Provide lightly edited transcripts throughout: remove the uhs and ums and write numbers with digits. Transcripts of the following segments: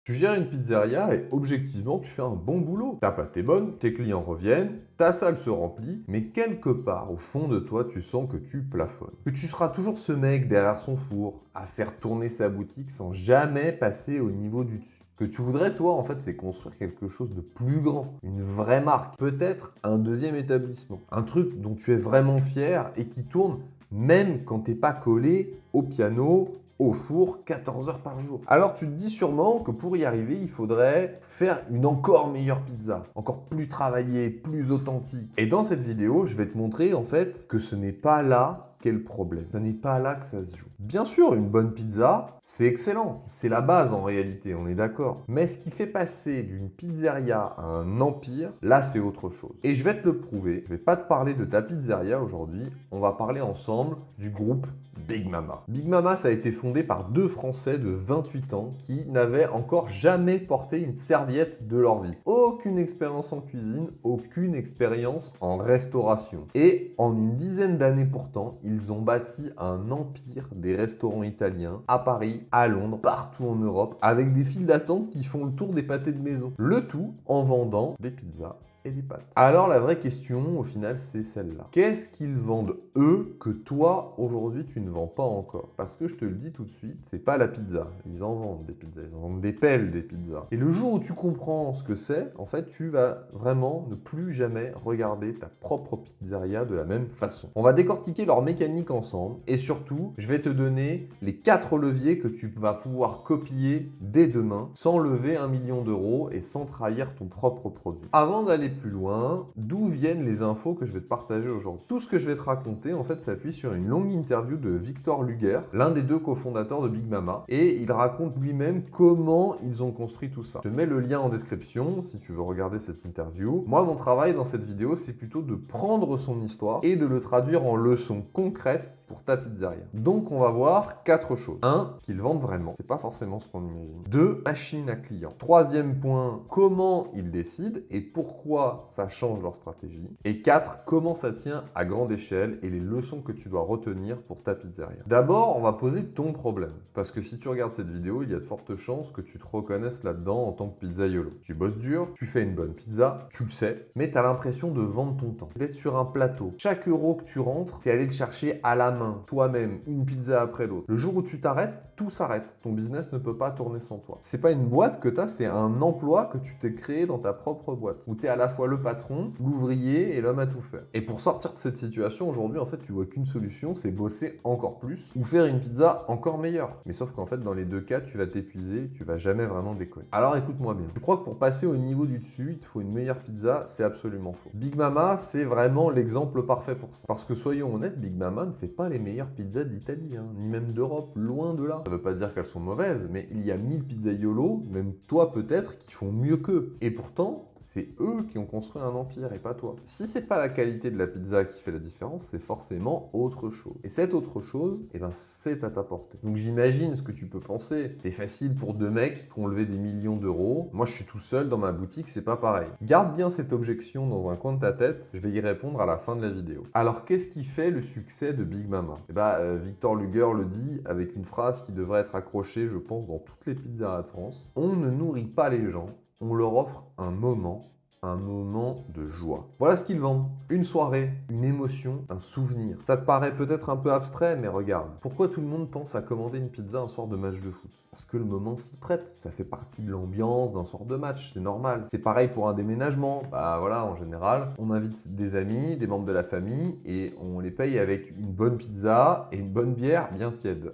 Tu gères une pizzeria et objectivement, tu fais un bon boulot. Ta pâte est bonne, tes clients reviennent, ta salle se remplit, mais quelque part, au fond de toi, tu sens que tu plafonnes. Que tu seras toujours ce mec derrière son four, à faire tourner sa boutique sans jamais passer au niveau du dessus. Ce que tu voudrais, toi, en fait, c'est construire quelque chose de plus grand, une vraie marque, peut-être un deuxième établissement, un truc dont tu es vraiment fier et qui tourne même quand t'es pas collé au piano, au four 14 heures par jour. Alors tu te dis sûrement que pour y arriver, il faudrait faire une encore meilleure pizza, encore plus travaillée, plus authentique. Et dans cette vidéo, je vais te montrer en fait que ce n'est pas là qu'est le problème. Ce n'est pas là que ça se joue. Bien sûr, une bonne pizza, c'est excellent. C'est la base en réalité, on est d'accord. Mais ce qui fait passer d'une pizzeria à un empire, là, c'est autre chose. Et je vais te le prouver. Je vais pas te parler de ta pizzeria aujourd'hui. On va parler ensemble du groupe Big Mama. Big Mama, ça a été fondé par deux Français de 28 ans qui n'avaient encore jamais porté une serviette de leur vie. Aucune expérience en cuisine, aucune expérience en restauration. Et en une dizaine d'années pourtant, ils ont bâti un empire des restaurants italiens à Paris, à Londres, partout en Europe, avec des files d'attente qui font le tour des pâtés de maison. Le tout en vendant des pizzas et des pâtes. Alors la vraie question au final c'est celle-là. Qu'est-ce qu'ils vendent eux que toi aujourd'hui tu ne vends pas encore? Parce que je te le dis tout de suite, c'est pas la pizza. Ils en vendent des pizzas, ils en vendent des pelles des pizzas. Et le jour où tu comprends ce que c'est, en fait tu vas vraiment ne plus jamais regarder ta propre pizzeria de la même façon. On va décortiquer leur mécanique ensemble et surtout je vais te donner les 4 leviers que tu vas pouvoir copier dès demain sans lever 1 million d'euros et sans trahir ton propre produit. Avant d'aller plus loin, d'où viennent les infos que je vais te partager aujourd'hui? Tout ce que je vais te raconter, en fait, s'appuie sur une longue interview de Victor Luger, l'un des deux cofondateurs de Big Mama, et il raconte lui-même comment ils ont construit tout ça. Je te mets le lien en description si tu veux regarder cette interview. Moi, mon travail dans cette vidéo, c'est plutôt de prendre son histoire et de le traduire en leçons concrètes pour ta pizzeria. Donc, on va voir 4 choses. 1, qu'ils vendent vraiment. C'est pas forcément ce qu'on imagine. 2, machine à clients. 3e point, comment ils décident et pourquoi ça change leur stratégie. Et 4, comment ça tient à grande échelle et les leçons que tu dois retenir pour ta pizzeria. D'abord, on va poser ton problème. Parce que si tu regardes cette vidéo, il y a de fortes chances que tu te reconnaisses là-dedans en tant que pizzaiolo. Tu bosses dur, tu fais une bonne pizza, tu le sais, mais tu as l'impression de vendre ton temps, d'être sur un plateau. Chaque euro que tu rentres, tu es allé le chercher à la main, toi-même, une pizza après l'autre. Le jour où tu t'arrêtes, tout s'arrête. Ton business ne peut pas tourner sans toi. C'est pas une boîte que tu as, c'est un emploi que tu t'es créé dans ta propre boîte. Où tu es à la fois le patron, l'ouvrier et l'homme à tout faire. Et pour sortir de cette situation, aujourd'hui, en fait, tu vois qu'une solution, c'est bosser encore plus ou faire une pizza encore meilleure. Mais sauf qu'en fait, dans les deux cas, tu vas t'épuiser, tu vas jamais vraiment déconner. Alors écoute-moi bien. Je crois que pour passer au niveau du dessus, il te faut une meilleure pizza, c'est absolument faux. Big Mama, c'est vraiment l'exemple parfait pour ça. Parce que soyons honnêtes, Big Mama ne fait pas les meilleures pizzas d'Italie, hein, ni même d'Europe, loin de là. Ça veut pas dire qu'elles sont mauvaises, mais il y a 1000 pizzaiolo, même toi peut-être, qui font mieux qu'eux. Et pourtant, c'est eux qui ont construit un empire et pas toi. Si c'est pas la qualité de la pizza qui fait la différence, c'est forcément autre chose. Et cette autre chose, eh ben, c'est à ta portée. Donc j'imagine ce que tu peux penser. C'est facile pour deux mecs qui ont levé des millions d'euros. Moi, je suis tout seul dans ma boutique, c'est pas pareil. Garde bien cette objection dans un coin de ta tête. Je vais y répondre à la fin de la vidéo. Alors, qu'est-ce qui fait le succès de Big Mama? Eh ben, Victor Luger le dit avec une phrase qui devrait être accrochée, je pense, dans toutes les pizzerias de France. On ne nourrit pas les gens. On leur offre un moment de joie. Voilà ce qu'ils vendent. Une soirée, une émotion, un souvenir. Ça te paraît peut-être un peu abstrait, mais regarde. Pourquoi tout le monde pense à commander une pizza un soir de match de foot? Parce que le moment s'y prête. Ça fait partie de l'ambiance d'un soir de match, c'est normal. C'est pareil pour un déménagement. Bah voilà, en général, on invite des amis, des membres de la famille et on les paye avec une bonne pizza et une bonne bière bien tiède.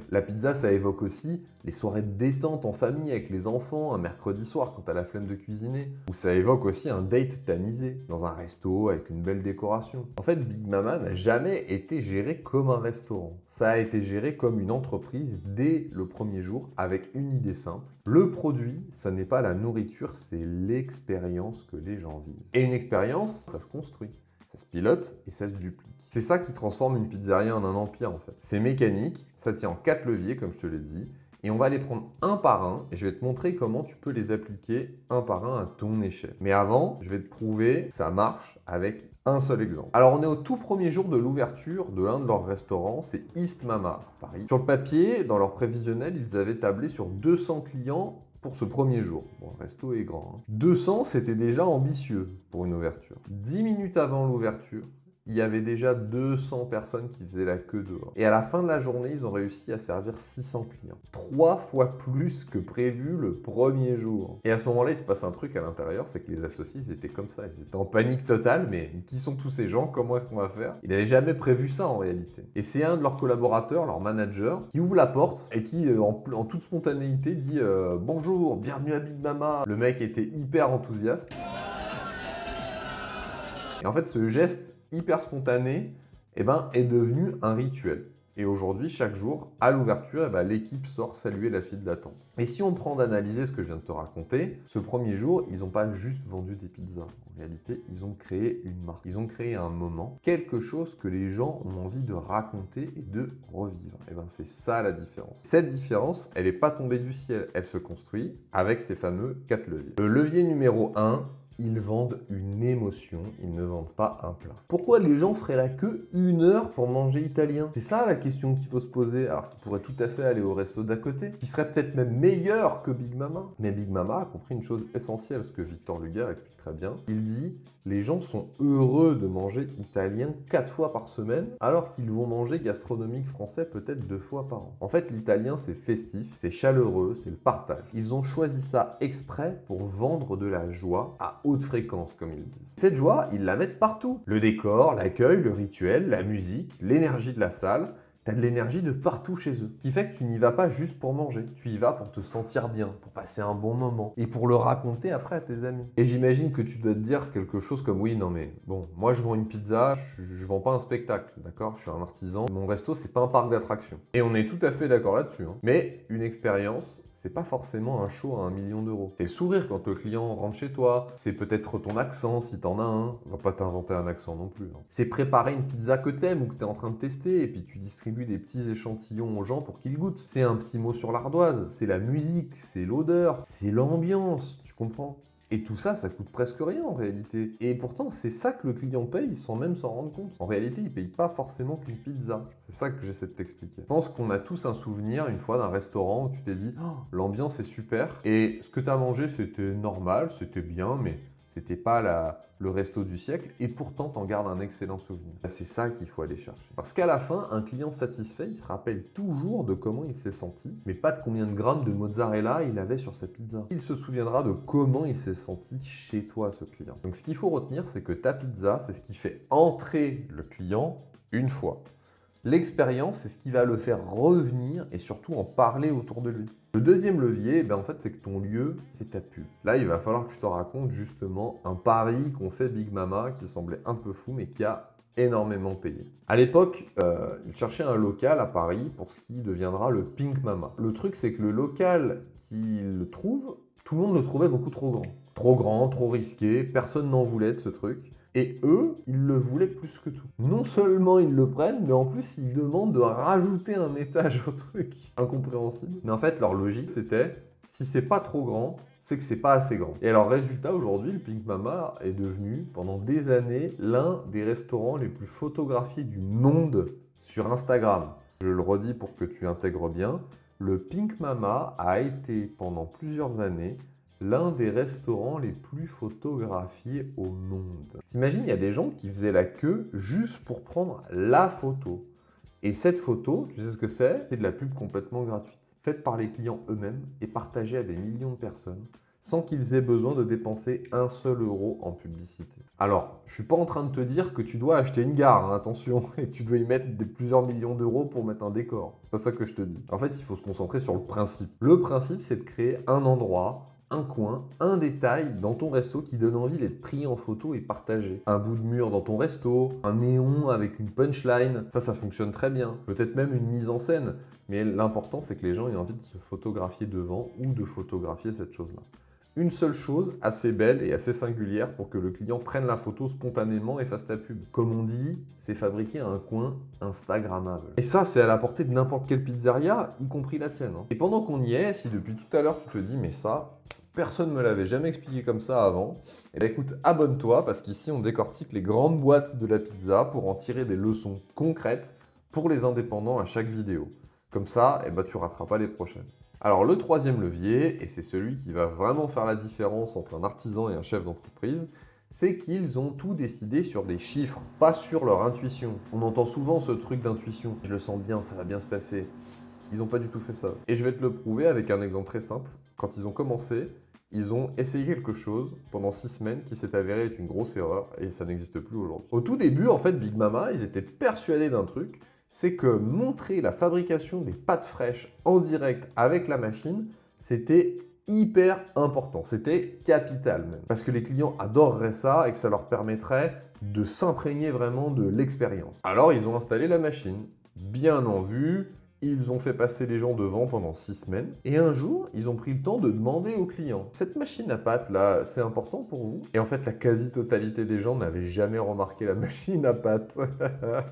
La pizza, ça évoque aussi les soirées de détente en famille avec les enfants, un mercredi soir quand t'as la flemme de cuisiner. Ou ça évoque aussi un date tamisé dans un resto avec une belle décoration. En fait, Big Mama n'a jamais été géré comme un restaurant. Ça a été géré comme une entreprise dès le premier jour avec une idée simple. Le produit, ça n'est pas la nourriture, c'est l'expérience que les gens vivent. Et une expérience, ça se construit, ça se pilote et ça se duplique. C'est ça qui transforme une pizzeria en un empire en fait. C'est mécanique, ça tient en 4 leviers comme je te l'ai dit. Et on va les prendre un par un et je vais te montrer comment tu peux les appliquer un par un à ton échelle. Mais avant, je vais te prouver que ça marche avec un seul exemple. Alors, on est au tout premier jour de l'ouverture de l'un de leurs restaurants, c'est East Mama à Paris. Sur le papier, dans leur prévisionnel, ils avaient tablé sur 200 clients pour ce premier jour. Bon, le resto est grand. 200, c'était déjà ambitieux pour une ouverture. 10 minutes avant l'ouverture, il y avait déjà 200 personnes qui faisaient la queue dehors. Et à la fin de la journée, ils ont réussi à servir 600 clients. 3 fois plus que prévu le premier jour. Et à ce moment-là, il se passe un truc à l'intérieur, c'est que les associés, ils étaient comme ça. Ils étaient en panique totale, mais qui sont tous ces gens? Comment est-ce qu'on va faire? Ils n'avaient jamais prévu ça en réalité. Et c'est un de leurs collaborateurs, leur manager, qui ouvre la porte et qui, en toute spontanéité, dit bonjour, bienvenue à Big Mama. Le mec était hyper enthousiaste. Et en fait, ce geste hyper spontané, est devenu un rituel. Et aujourd'hui, chaque jour, à l'ouverture, l'équipe sort saluer la file d'attente. Et si on prend d'analyser ce que je viens de te raconter, ce premier jour, ils n'ont pas juste vendu des pizzas. En réalité, ils ont créé une marque. Ils ont créé un moment, quelque chose que les gens ont envie de raconter et de revivre. C'est ça la différence. Cette différence, elle n'est pas tombée du ciel. Elle se construit avec ces fameux 4 leviers. Le levier numéro 1, ils vendent une émotion, ils ne vendent pas un plat. Pourquoi les gens feraient la queue 1 heure pour manger italien? C'est ça la question qu'il faut se poser, alors qu'ils pourraient tout à fait aller au resto d'à côté, qui serait peut-être même meilleur que Big Mama. Mais Big Mama a compris une chose essentielle, ce que Victor Luguer explique très bien. Il dit « Les gens sont heureux de manger italien 4 fois par semaine, alors qu'ils vont manger gastronomique français peut-être 2 fois par an. » En fait, l'italien, c'est festif, c'est chaleureux, c'est le partage. Ils ont choisi ça exprès pour vendre de la joie à haute fréquence, comme ils disent. Cette joie, ils la mettent partout. Le décor, l'accueil, le rituel, la musique, l'énergie de la salle. T'as de l'énergie de partout chez eux. Ce qui fait que tu n'y vas pas juste pour manger. Tu y vas pour te sentir bien, pour passer un bon moment et pour le raconter après à tes amis. Et j'imagine que tu dois te dire quelque chose comme « Oui, non mais bon, moi je vends une pizza, je vends pas un spectacle, d'accord? Je suis un artisan. Mon resto, c'est pas un parc d'attractions. » Et on est tout à fait d'accord là-dessus. Mais une expérience, c'est pas forcément un show à 1 million d'euros. C'est le sourire quand le client rentre chez toi. C'est peut-être ton accent si t'en as un. On va pas t'inventer un accent non plus. C'est préparer une pizza que t'aimes ou que t'es en train de tester et puis tu distribues des petits échantillons aux gens pour qu'ils goûtent. C'est un petit mot sur l'ardoise. C'est la musique, c'est l'odeur, c'est l'ambiance. Tu comprends? Et tout ça, ça coûte presque rien en réalité. Et pourtant, c'est ça que le client paye sans même s'en rendre compte. En réalité, il ne paye pas forcément qu'une pizza. C'est ça que j'essaie de t'expliquer. Je pense qu'on a tous un souvenir, une fois, d'un restaurant où tu t'es dit oh, « l'ambiance est super ». Et ce que tu as mangé, c'était normal, c'était bien, mais c'était pas le resto du siècle, et pourtant t'en gardes un excellent souvenir. C'est ça qu'il faut aller chercher. Parce qu'à la fin, un client satisfait, il se rappelle toujours de comment il s'est senti, mais pas de combien de grammes de mozzarella il avait sur sa pizza. Il se souviendra de comment il s'est senti chez toi, ce client. Donc ce qu'il faut retenir, c'est que ta pizza, c'est ce qui fait entrer le client une fois. L'expérience, c'est ce qui va le faire revenir et surtout en parler autour de lui. Le deuxième levier, en fait, c'est que ton lieu, c'est ta pub. Là, il va falloir que je te raconte justement un pari qu'ont fait Big Mama qui semblait un peu fou, mais qui a énormément payé. À l'époque, il cherchait un local à Paris pour ce qui deviendra le Pink Mama. Le truc, c'est que le local qu'il trouve, tout le monde le trouvait beaucoup trop grand. Trop grand, trop risqué, personne n'en voulait de ce truc. Et eux, ils le voulaient plus que tout. Non seulement ils le prennent, mais en plus ils demandent de rajouter un étage au truc. Incompréhensible. Mais en fait, leur logique, c'était, si c'est pas trop grand, c'est que c'est pas assez grand. Et alors, résultat, aujourd'hui, le Pink Mama est devenu, pendant des années, l'un des restaurants les plus photographiés du monde sur Instagram. Je le redis pour que tu intègres bien, le Pink Mama a été, pendant plusieurs années, l'un des restaurants les plus photographiés au monde. T'imagines, il y a des gens qui faisaient la queue juste pour prendre la photo. Et cette photo, tu sais ce que c'est? C'est de la pub complètement gratuite, faite par les clients eux-mêmes et partagée à des millions de personnes, sans qu'ils aient besoin de dépenser un seul euro en publicité. Alors, je ne suis pas en train de te dire que tu dois acheter une gare, hein, attention, et que tu dois y mettre plusieurs millions d'euros pour mettre un décor. C'est pas ça que je te dis. En fait, il faut se concentrer sur le principe. Le principe, c'est de créer un endroit, un coin, un détail dans ton resto qui donne envie d'être pris en photo et partagé. Un bout de mur dans ton resto, un néon avec une punchline, ça fonctionne très bien. Peut-être même une mise en scène, mais l'important c'est que les gens aient envie de se photographier devant ou de photographier cette chose-là. Une seule chose assez belle et assez singulière pour que le client prenne la photo spontanément et fasse ta pub. Comme on dit, c'est fabriquer un coin instagrammable. Et ça, c'est à la portée de n'importe quelle pizzeria, y compris la tienne. Et pendant qu'on y est, si depuis tout à l'heure tu te dis « mais ça, personne ne me l'avait jamais expliqué comme ça avant », eh bien écoute, abonne-toi parce qu'ici on décortique les grandes boîtes de la pizza pour en tirer des leçons concrètes pour les indépendants à chaque vidéo. Comme ça, tu ne rateras pas les prochaines. Alors le troisième levier, et c'est celui qui va vraiment faire la différence entre un artisan et un chef d'entreprise, c'est qu'ils ont tout décidé sur des chiffres, pas sur leur intuition. On entend souvent ce truc d'intuition. Je le sens bien, ça va bien se passer. Ils n'ont pas du tout fait ça. Et je vais te le prouver avec un exemple très simple. Quand ils ont commencé, ils ont essayé quelque chose pendant 6 semaines qui s'est avéré être une grosse erreur et ça n'existe plus aujourd'hui. Au tout début, en fait, Big Mama, ils étaient persuadés d'un truc, c'est que montrer la fabrication des pâtes fraîches en direct avec la machine, c'était hyper important, c'était capital même. Parce que les clients adoreraient ça et que ça leur permettrait de s'imprégner vraiment de l'expérience. Alors ils ont installé la machine, bien en vue, ils ont fait passer les gens devant pendant 6 semaines et un jour, ils ont pris le temps de demander aux clients « Cette machine à pâte là, c'est important pour vous ?» Et en fait, la quasi-totalité des gens n'avaient jamais remarqué la machine à pâte.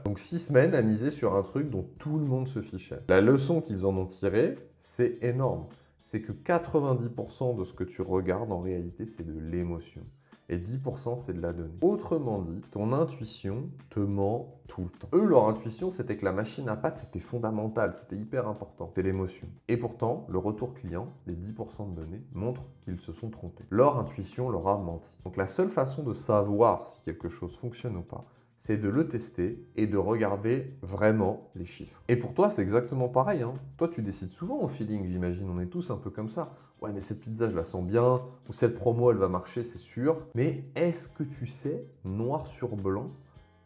Donc 6 semaines à miser sur un truc dont tout le monde se fichait. La leçon qu'ils en ont tirée, c'est énorme. C'est que 90% de ce que tu regardes en réalité, c'est de l'émotion. Et 10% c'est de la donnée. Autrement dit, ton intuition te ment tout le temps. Eux, leur intuition, c'était que la machine à pâte, c'était fondamental, c'était hyper important. C'est l'émotion. Et pourtant, le retour client, les 10% de données, montrent qu'ils se sont trompés. Leur intuition leur a menti. Donc la seule façon de savoir si quelque chose fonctionne ou pas, c'est de le tester et de regarder vraiment les chiffres. Et pour toi, c'est exactement pareil, hein. Toi, tu décides souvent au feeling, j'imagine. On est tous un peu comme ça. Ouais, mais cette pizza, je la sens bien. Ou cette promo, elle va marcher, c'est sûr. Mais est-ce que tu sais, noir sur blanc,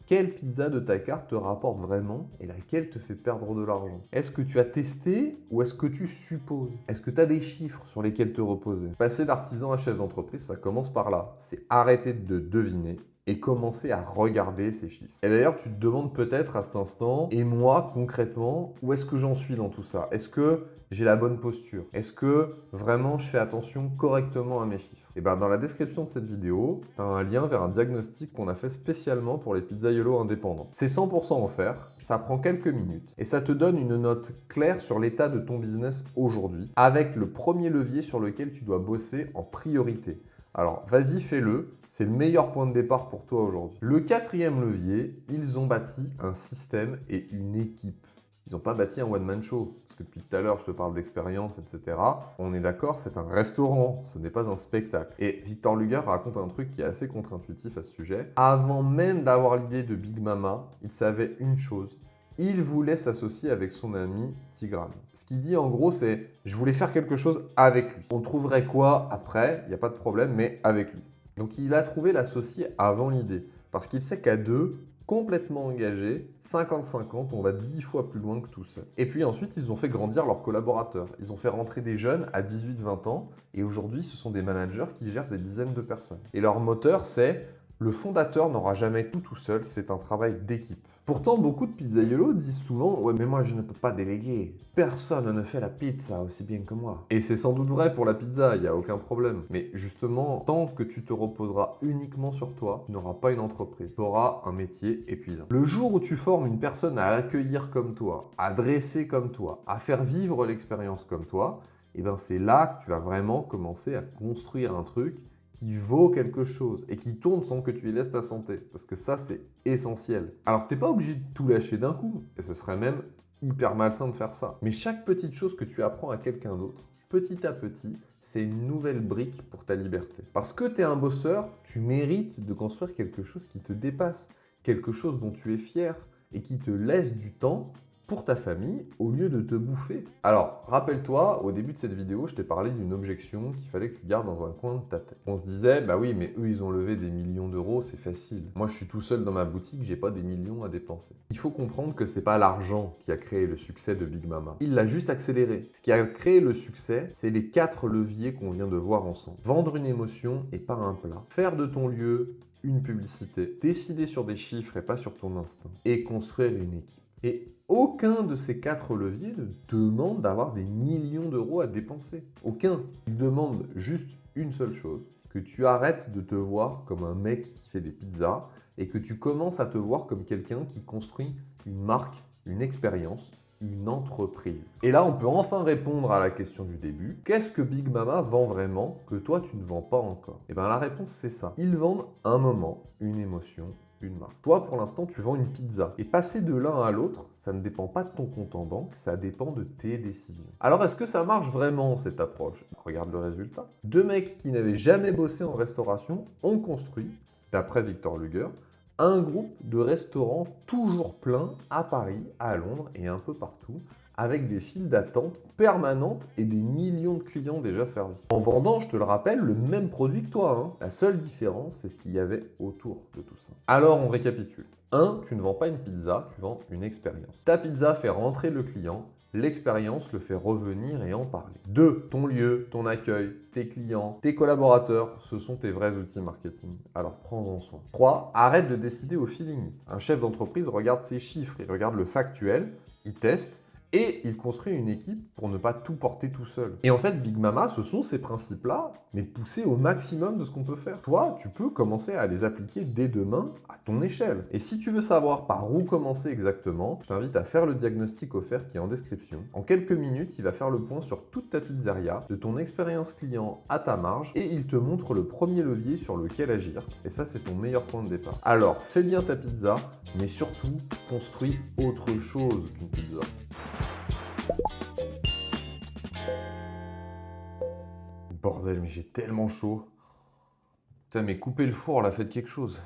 quelle pizza de ta carte te rapporte vraiment et laquelle te fait perdre de l'argent? Est-ce que tu as testé ou est-ce que tu supposes? Est-ce que tu as des chiffres sur lesquels te reposer? Passer d'artisan à chef d'entreprise, ça commence par là. C'est arrêter de deviner et commencer à regarder ces chiffres. Et d'ailleurs, tu te demandes peut-être à cet instant, et moi, concrètement, où est-ce que j'en suis dans tout ça? Est-ce que j'ai la bonne posture? Est-ce que vraiment je fais attention correctement à mes chiffres? Et bien, dans la description de cette vidéo, tu as un lien vers un diagnostic qu'on a fait spécialement pour les pizzaiolos indépendants. C'est 100% offert, ça prend quelques minutes et ça te donne une note claire sur l'état de ton business aujourd'hui, avec le premier levier sur lequel tu dois bosser en priorité. Alors, vas-y, fais-le. C'est le meilleur point de départ pour toi aujourd'hui. Le quatrième levier, ils ont bâti un système et une équipe. Ils n'ont pas bâti un one-man show. Parce que depuis tout à l'heure, je te parle d'expérience, etc. On est d'accord, c'est un restaurant, ce n'est pas un spectacle. Et Victor Luger raconte un truc qui est assez contre-intuitif à ce sujet. Avant même d'avoir l'idée de Big Mama, il savait une chose. Il voulait s'associer avec son ami Tigran. Ce qu'il dit en gros, c'est « je voulais faire quelque chose avec lui ». On trouverait quoi après, il n'y a pas de problème, mais avec lui. Donc il a trouvé l'associé avant l'idée, parce qu'il sait qu'à deux, complètement engagés, 50-50, on va 10 fois plus loin que tout seul. Et puis ensuite, ils ont fait grandir leurs collaborateurs. Ils ont fait rentrer des jeunes à 18-20 ans, et aujourd'hui, ce sont des managers qui gèrent des dizaines de personnes. Et leur moteur, c'est « le fondateur n'aura jamais tout seul, c'est un travail d'équipe ». Pourtant, beaucoup de pizzaiolos disent souvent « ouais, mais moi, je ne peux pas déléguer. Personne ne fait la pizza aussi bien que moi. » Et c'est sans doute vrai pour la pizza, il n'y a aucun problème. Mais justement, tant que tu te reposeras uniquement sur toi, tu n'auras pas une entreprise. Tu auras un métier épuisant. Le jour où tu formes une personne à accueillir comme toi, à dresser comme toi, à faire vivre l'expérience comme toi, et ben c'est là que tu vas vraiment commencer à construire un truc qui vaut quelque chose et qui tourne sans que tu y laisses ta santé. Parce que ça, c'est essentiel. Alors, tu n'es pas obligé de tout lâcher d'un coup. Et ce serait même hyper malsain de faire ça. Mais chaque petite chose que tu apprends à quelqu'un d'autre, petit à petit, c'est une nouvelle brique pour ta liberté. Parce que tu es un bosseur, tu mérites de construire quelque chose qui te dépasse, quelque chose dont tu es fier et qui te laisse du temps pour ta famille au lieu de te bouffer. Alors, rappelle-toi, au début de cette vidéo, je t'ai parlé d'une objection qu'il fallait que tu gardes dans un coin de ta tête. On se disait, bah oui, mais eux, ils ont levé des millions d'euros, c'est facile. Moi, je suis tout seul dans ma boutique, j'ai pas des millions à dépenser. Il faut comprendre que c'est pas l'argent qui a créé le succès de Big Mama. Il l'a juste accéléré. Ce qui a créé le succès, c'est les 4 leviers qu'on vient de voir ensemble. Vendre une émotion et pas un plat. Faire de ton lieu une publicité. Décider sur des chiffres et pas sur ton instinct. Et construire une équipe. Et aucun de ces 4 leviers ne demande d'avoir des millions d'euros à dépenser. Aucun. Il demande juste une seule chose, que tu arrêtes de te voir comme un mec qui fait des pizzas et que tu commences à te voir comme quelqu'un qui construit une marque, une expérience, une entreprise. Et là, on peut enfin répondre à la question du début. Qu'est-ce que Big Mama vend vraiment que toi, tu ne vends pas encore? Et bien la réponse, c'est ça. Ils vendent un moment, une émotion, une marque. Toi, pour l'instant, tu vends une pizza. Et passer de l'un à l'autre, ça ne dépend pas de ton compte en banque, ça dépend de tes décisions. Alors, est-ce que ça marche vraiment, cette approche? Regarde le résultat. Deux mecs qui n'avaient jamais bossé en restauration ont construit, d'après Victor Luger, un groupe de restaurants toujours pleins à Paris, à Londres et un peu partout, avec des files d'attente permanentes et des millions de clients déjà servis. En vendant, je te le rappelle, le même produit que toi, hein. La seule différence, c'est ce qu'il y avait autour de tout ça. Alors, on récapitule. 1. Tu ne vends pas une pizza, tu vends une expérience. Ta pizza fait rentrer le client, l'expérience le fait revenir et en parler. 2. Ton lieu, ton accueil, tes clients, tes collaborateurs, ce sont tes vrais outils marketing. Alors prends-en soin. 3. Arrête de décider au feeling. Un chef d'entreprise regarde ses chiffres, il regarde le factuel, il teste, et il construit une équipe pour ne pas tout porter tout seul. Et en fait, Big Mama, ce sont ces principes-là, mais poussés au maximum de ce qu'on peut faire. Toi, tu peux commencer à les appliquer dès demain à ton échelle. Et si tu veux savoir par où commencer exactement, je t'invite à faire le diagnostic offert qui est en description. En quelques minutes, il va faire le point sur toute ta pizzeria, de ton expérience client à ta marge, et il te montre le premier levier sur lequel agir. Et ça, c'est ton meilleur point de départ. Alors, fais bien ta pizza, mais surtout, construis autre chose qu'une pizza. Bordel, mais j'ai tellement chaud. Putain, mais couper le four, là, faites quelque chose.